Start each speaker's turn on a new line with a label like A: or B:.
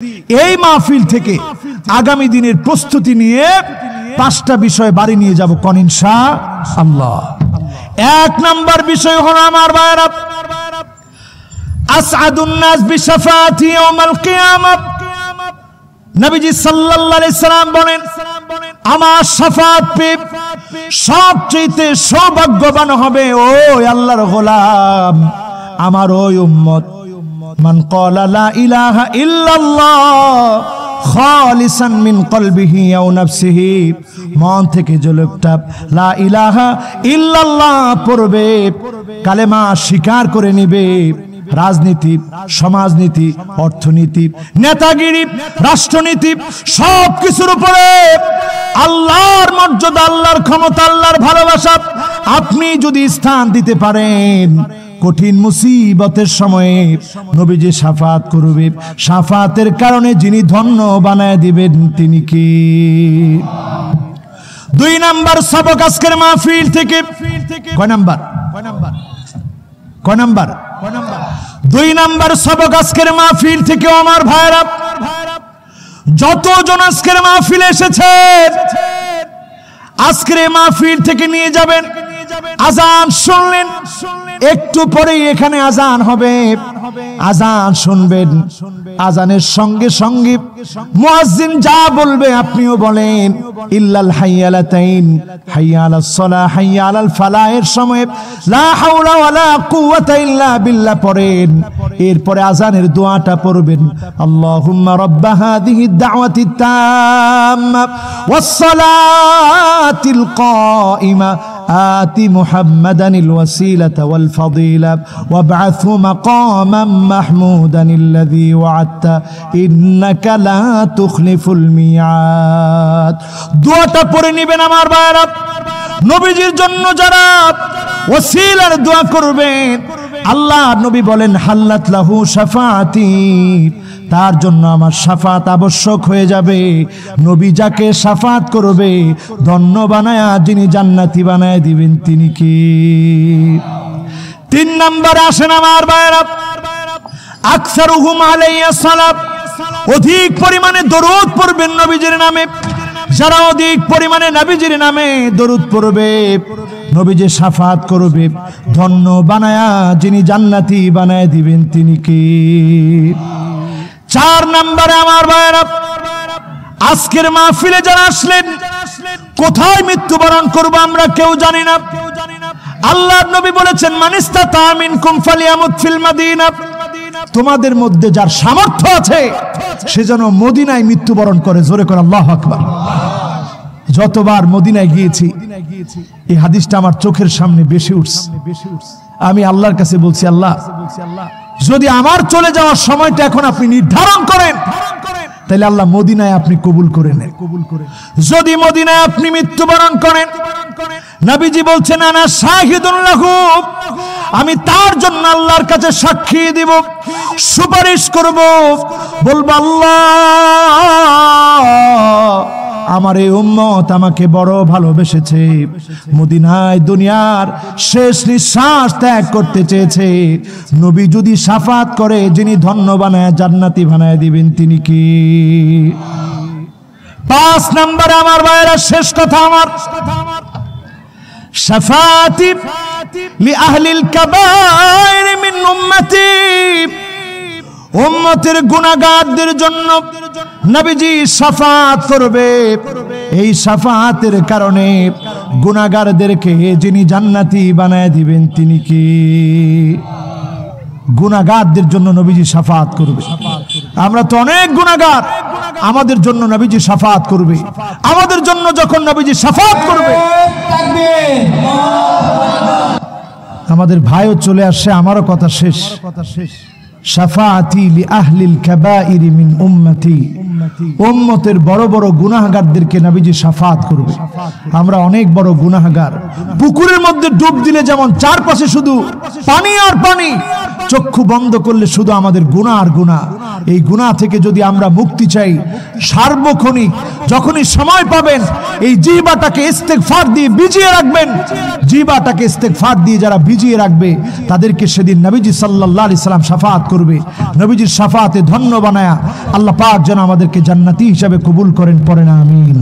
A: এই মাহফিল থেকে আগামী দিনের প্রস্তুতি নিয়ে 5টা বিষয় বাড়ি নিয়ে যাব কোন ইনশাআল্লাহ। 1 নাম্বার বিষয় হলো আমার ভাইরা, আসআদুন নাস বিশাফাতি ইয়াউমাল কিয়ামাহ। নবীজি সাল্লাল্লাহু আলাইহি সাল্লাম বলেন, আমার শাফাত পেয়ে সবচেয়ে সৌভাগ্যবান হবে ওই আল্লাহর গোলাম, আমার ওই উম্মত। মান ক্বালা লা ইলাহা ইল্লাল্লাহ খালিসান মিন কলবিহি আও নাফসিহি, মন থেকে যে লোকটা লা ইলাহা ইল্লাল্লাহ পড়বে, কালেমা স্বীকার করে নেবে, রাজনীতি, সমাজনীতি, অর্থনীতি, নেতাগিরি, রাষ্ট্রনীতি সব কিছুর উপরে আল্লাহর মর্যাদা, আল্লাহর ক্ষমতা, আল্লাহর ভালোবাসা আপনি যদি স্থান দিতে পারেন, কঠিন মুসিবতের সময়ে নবীজি শাফাত করবে। শাফাতের কারণে যিনি ধন্য বানায় দিবেন তিনি কি? 2 নাম্বার সবক আজকের মাহফিল থেকে। কয় নাম্বার? 2 নাম্বার সবক আজকের মাহফিল থেকে আমার ভাইরা, যতজন আজকের মাহফিলে এসেছেন আজকের মাহফিল থেকে নিয়ে যাবেন। আজান শুনলেন, একটু পরেই এখানে আজান হবে, আজান শুনবেন, আজানের সঙ্গে সঙ্গে মুয়াজ্জিন যা বলবে আপনিও বলেন, ইল্লাল হাইয়ালাতাইন, হাইয়া আলাস সালাহ, হাইয়া আলাল ফালাহের সময় লা হাওলা ওয়ালা কুওয়াতা ইল্লা বিল্লাহ পড়েন। এরপরে আজানের দোয়াটা পড়বেন, আল্লাহুম্মা রাব্বা হাযিহিদ দাওয়াতিত তাম্মা ওয়াস সালাতিল কাইমা آتِ محمدًا الوسيلة والفضيلة وابعثه مقامًا محمودًا الذي وعدته إنك لا تخلف الميعاد। দোয়াটা পড়ে নেবেন আমার ভাইরা। নবীজির জন্য যারা ওসিলার দোয়া করবেন, আল্লাহ নবী বলেন হাল্লাত লাহু শাফাআতি, তার জন্য আমার শাফাত আবশ্যক হয়ে যাবে। নবী যাকে শাফাত করবে, ধন্য বানায়া যিনি জান্নাতি বানায় দিবেন তিনি কি? 3 নম্বরে আসেন আমার ভাইরা, আকসারুহুম আলাইয়া সালাত, অধিক পরিমাণে দরুদ পড়বেন নবীজির নামে। যারা অধিক পরিমাণে নবীজির নামে দরুদ পড়বে, নবীজি শাফাত করবে, ধন্য বানায়া যিনি জান্নাতি বানায় দিবেন তিনি কি? 4 নম্বরে আমার ভাইরা, আজকের মাহফিলে যারা আসলেন, কোথায় মৃত্যুবরণ করব আমরা কেউ জানি না। আল্লাহর নবী বলেছেন, মানিস্তাতা মিনকুম ফালিয়ামুত ফিল মাদিনা, তোমাদের মধ্যে যার সামর্থ্য আছে সে যেন মদিনায় মৃত্যুবরণ করে। জোরে করে আল্লাহু আকবার। যতবার মদিনায় গিয়েছি এই হাদিসটা আমার চোখের সামনে বেশি উঠছে। আমি আল্লাহর কাছে বলছি, আল্লাহ যদি আমার চলে যাওয়ার সময়টা এখন আপনি নির্ধারণ করেন, তাহলে আল্লাহ মদিনায় আপনি কবুল করে নেন। যদি মদিনায় আপনি মৃত্যুবরণ করেন, নবীজি বলছেন আনা শাহিদুন লাহু, আমি তার জন্য আল্লাহর কাছে সাক্ষী দিব, সুপারিশ করব, বলবো আল্লাহ আমার এই উম্মত আমাকে বড় ভালোবেসেছে, মদিনায় দুনিয়ার শেষ নিঃশ্বাস ত্যাগ করতে চেয়েছে। নবী যদি শাফাত করে, যিনি ধন্য বানায় জান্নাতি বানায় দিবেন তিনি কি? 5 নম্বরে আমার ভাইরা, শেষ কথা আমার, শাফাতি লি আহলিল কাবায়ের মিন উম্মতি, উম্মতের গুনাহগারদের জন্য নবীজি শাফাত করবে। এই শাফাতের কারণে গুনাহগারদেরকে যিনি জান্নাতি বানায় দিবেন তিনি কি? গুনাহগারদের জন্য নবীজি শাফাত করবে। আমরা তো অনেক গুনাহগার, আমাদের জন্য নবীজি শাফাত করবে। আমাদের জন্য যখন নবীজি শাফাত করবে, আমাদের ভাইও চলে আসছে, আমারও কথা শেষ। শাফাআতি লি আহলিল কাবাইর মিন উম্মতি, উম্মতের বড় বড় গুনাহগারদেরকে নবীজি শাফাত করবে। আমরা অনেক বড় গুনাহগার, পুকুরের মধ্যে ডুব দিলে যেমন চারপাশে শুধু পানি আর পানি, চক্ষু বন্ধ করলে শুধু আমাদের গুনাহ আর গুনাহ। এই গুনাহ থেকে যদি আমরা মুক্তি চাই, সার্বক্ষণিক যখনই সময় পাবেন এই জিহ্বাটাকে ইস্তেগফার দিয়ে ভিজিয়ে রাখবেন। জিহ্বাটাকে ইস্তেগফার দিয়ে যারা ভিজিয়ে রাখবে তাদেরকে সেদিন নবীজি সাল্লাল্লাহু আলাইহি সাল্লাম শাফাআত করবে। নবীজির শাফাআতে ধন্য বানায়া আল্লাহ পাক যেন আমাদেরকে জান্নাতি হিসাবে কবুল করেন, পড়েন আমিন।